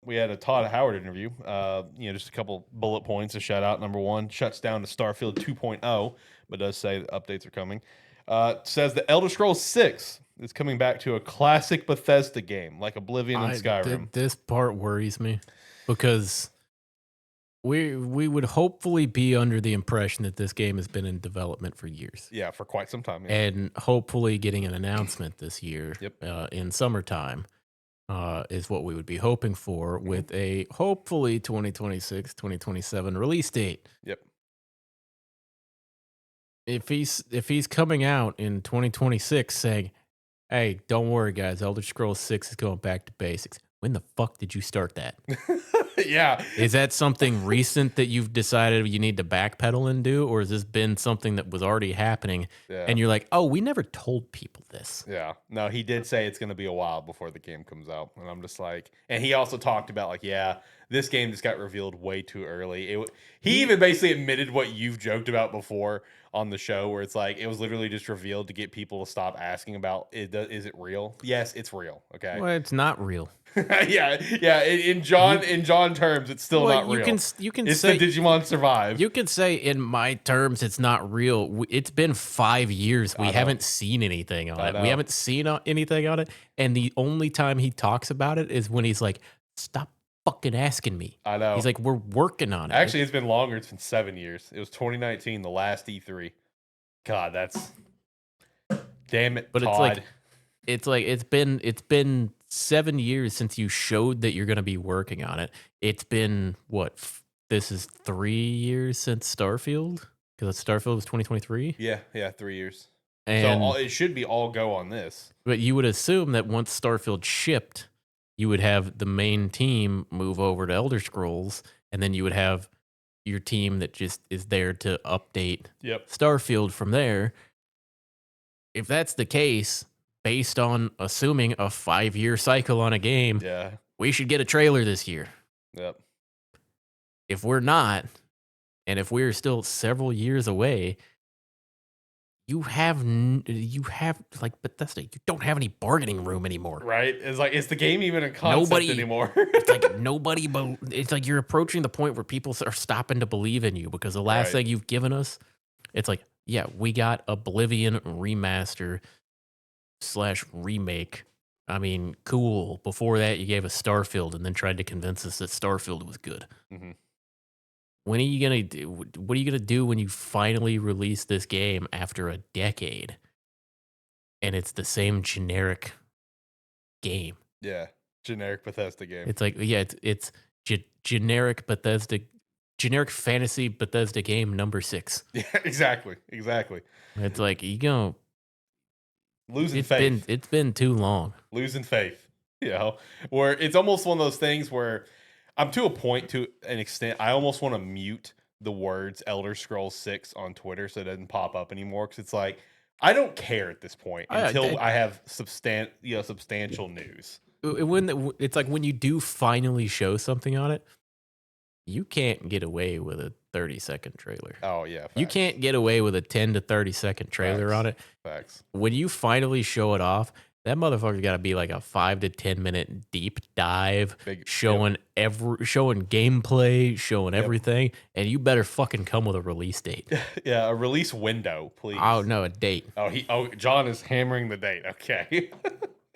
we had a Todd Howard interview. Just a couple bullet points to shout out. Number one, shuts down to Starfield 2.0, but does say that updates are coming. Says the Elder Scrolls 6 is coming back to a classic Bethesda game like Oblivion and Skyrim. This part worries me because we would hopefully be under the impression that this game has been in development for years. Yeah, for quite some time. Yeah. And hopefully getting an announcement this year in summertime is what we would be hoping for with a hopefully 2026, 2027 release date. Yep. If he's coming out in 2026 saying, "Hey, don't worry, guys, Elder Scrolls 6 is going back to basics." When the fuck did you start that? Yeah. Is that something recent that you've decided you need to backpedal and do, or has this been something that was already happening? Yeah. And you're like, "Oh, we never told people this." Yeah. No, he did say it's going to be a while before the game comes out, and I'm just like, and he also talked about like, yeah, this game just got revealed way too early. He even basically admitted what you've joked about before on the show, where it's like it was literally just revealed to get people to stop asking about it. Is it real? Yes, it's real. Okay. Well, it's not real. yeah. In John terms, it's still not real. You can it's say the Digimon survive. You can say in my terms, it's not real. It's been 5 years. We haven't seen anything on it. We haven't seen anything on it. And the only time he talks about it is when he's like, "Stop fucking asking me." I know. He's like, "We're working on it." Actually, it's been longer. It's been 7 years. It was 2019, the last E3. God, that's damn it. But Todd. it's been 7 years since you showed that you're going to be working on it. It's been what? This is 3 years since Starfield, because Starfield was 2023. Yeah, 3 years. And so it should be all go on this. But you would assume that once Starfield shipped, you would have the main team move over to Elder Scrolls, and then you would have your team that just is there to update Starfield from there. If that's the case, based on assuming a 5-year cycle on a game, we should get a trailer this year. Yep. If we're not, and if we're still several years away, you have like Bethesda. You don't have any bargaining room anymore, right? It's like, is the game even a concept anymore? It's like nobody. It's like you're approaching the point where people are stopping to believe in you because the last thing you've given us, it's like, yeah, we got Oblivion remaster / remake. I mean, cool. Before that, you gave us Starfield and then tried to convince us that Starfield was good. Mm-hmm. When are you gonna do? What are you gonna do when you finally release this game after a decade, and it's the same generic game? Yeah, generic Bethesda game. It's like, yeah, it's generic Bethesda, generic fantasy Bethesda game number 6. Yeah, exactly. It's like you go losing faith. It's been too long. Losing faith. Where it's almost one of those things where I'm to a point, to an extent, I almost want to mute the words Elder Scrolls 6 on Twitter so it doesn't pop up anymore, because it's like, I don't care at this point until I have substantial news. It's like when you do finally show something on it, you can't get away with a 30-second trailer. Oh, yeah. Facts. You can't get away with a 10 to 30-second trailer on it. Facts. When you finally show it off, that motherfucker's got to be like a 5 to 10 minute deep dive, showing gameplay, showing everything, and you better fucking come with a release date. Yeah, a release window, please. Oh no, a date. John is hammering the date. Okay.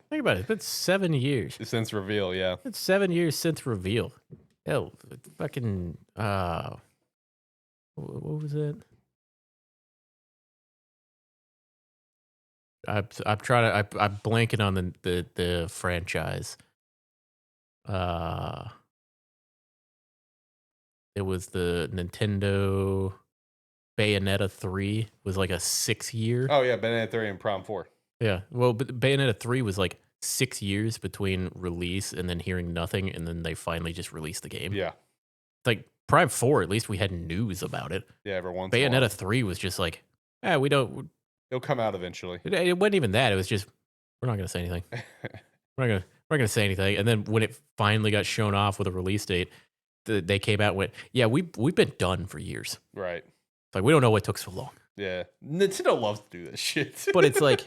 Think about it. It's been 7 years since reveal. Yeah, it's 7 years since reveal. Hell, fucking what was it? I'm blanking on the franchise. It was the Nintendo Bayonetta 3 was like a 6-year. Oh yeah, Bayonetta 3 and Prime 4. Yeah, well, but Bayonetta 3 was like 6 years between release and then hearing nothing, and then they finally just released the game. Yeah, like Prime 4, at least we had news about it. Yeah, every once. Bayonetta 3 was just like, we don't. It'll come out eventually. It wasn't even that. It was just, we're not going to say anything. we're not going to say anything. And then when it finally got shown off with a release date, they came out and went, yeah, we've been done for years. Right. It's like, we don't know what took so long. Yeah. Nintendo loves to do this shit. But it's like,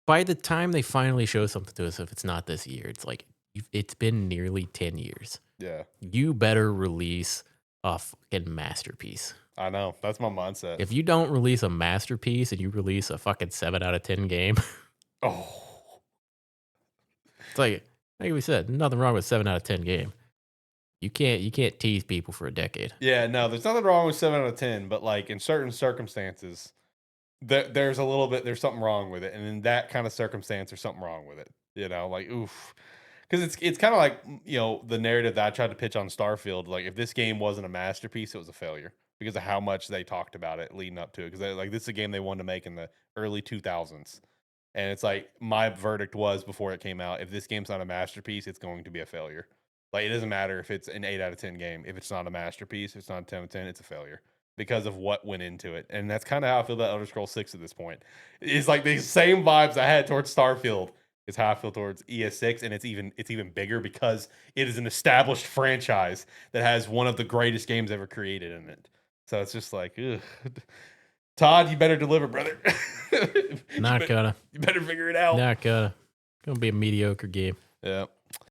by the time they finally show something to us, if it's not this year, it's like, It's been nearly 10 years. Yeah. You better release a fucking masterpiece. I know. That's my mindset. If you don't release a masterpiece and you release a fucking 7 out of 10 game, oh, it's like we said, nothing wrong with 7 out of 10 game. You can't tease people for a decade. Yeah, no, there's nothing wrong with 7 out of 10, but like in certain circumstances, there's something wrong with it, and in that kind of circumstance, there's something wrong with it. You know, like oof, because it's kind of like the narrative that I tried to pitch on Starfield. Like if this game wasn't a masterpiece, it was a failure because of how much they talked about it leading up to it. Because like this is a game they wanted to make in the early 2000s, and it's like my verdict was before it came out: if this game's not a masterpiece, it's going to be a failure. Like it doesn't matter if it's an 8 out of 10 game. If it's not a masterpiece, if it's not a 10 out of 10, it's a failure because of what went into it. And that's kind of how I feel about Elder Scrolls 6 at this point. It's like the same vibes I had towards Starfield is how I feel towards ES6, and it's even bigger because it is an established franchise that has one of the greatest games ever created in it. So it's just like, ugh. Todd, you better deliver, brother. Not gonna. You better figure it out. Not gonna. Gonna be a mediocre game. Yeah.